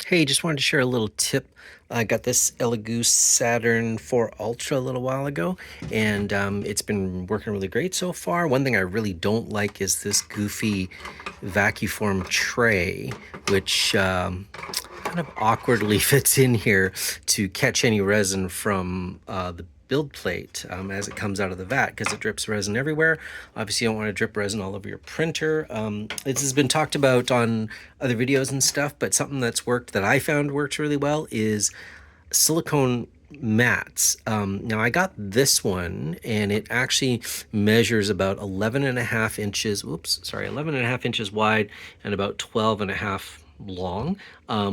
Hey, just wanted to share a little tip. I got this Elegoo Saturn 4 Ultra a little while ago, and it's been working really great so far. One thing I really don't like is this goofy vacuform tray, which kind of awkwardly fits in here to catch any resin from the build plate as it comes out of the vat, because it drips resin everywhere. Obviously, you don't want to drip resin all over your printer. This has been talked about on other videos and stuff, but something that's worked that I found works really well is silicone mats. Now I got this one and it actually measures about 11 and a half inches, 11 and a half inches wide and about 12 and a half long,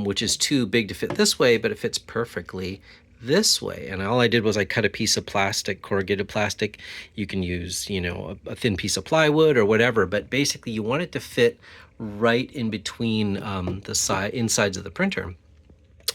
which is too big to fit this way, but it fits perfectly this way. And all I did was I cut a piece of plastic, corrugated plastic. You can use, a thin piece of plywood or whatever, but basically you want it to fit right in between the insides of the printer.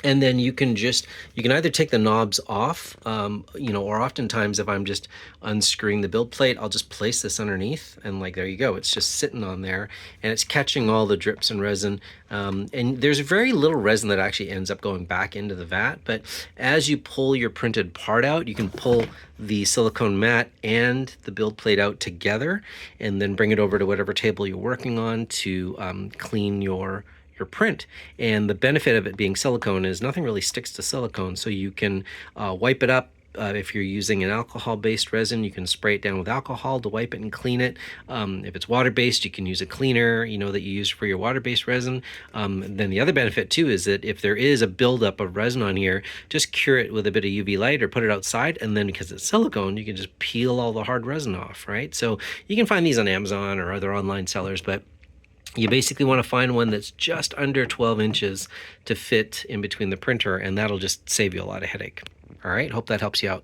And then you can either take the knobs off, or oftentimes if I'm just unscrewing the build plate, I'll just place this underneath and like, there you go. It's just sitting on there and it's catching all the drips and resin. And there's very little resin that actually ends up going back into the vat. But as you pull your printed part out, you can pull the silicone mat and the build plate out together and then bring it over to whatever table you're working on to clean your print. And the benefit of it being silicone is nothing really sticks to silicone, so you can wipe it up. If you're using an alcohol-based resin, you can spray it down with alcohol to wipe it and clean it. If it's water-based, you can use a cleaner, that you use for your water-based resin. Then the other benefit too is that if there is a buildup of resin on here, just cure it with a bit of UV light or put it outside, and then because it's silicone, you can just peel all the hard resin off, right? So you can find these on Amazon or other online sellers, but you basically want to find one that's just under 12 inches to fit in between the printer, and that'll just save you a lot of headache. All right, hope that helps you out.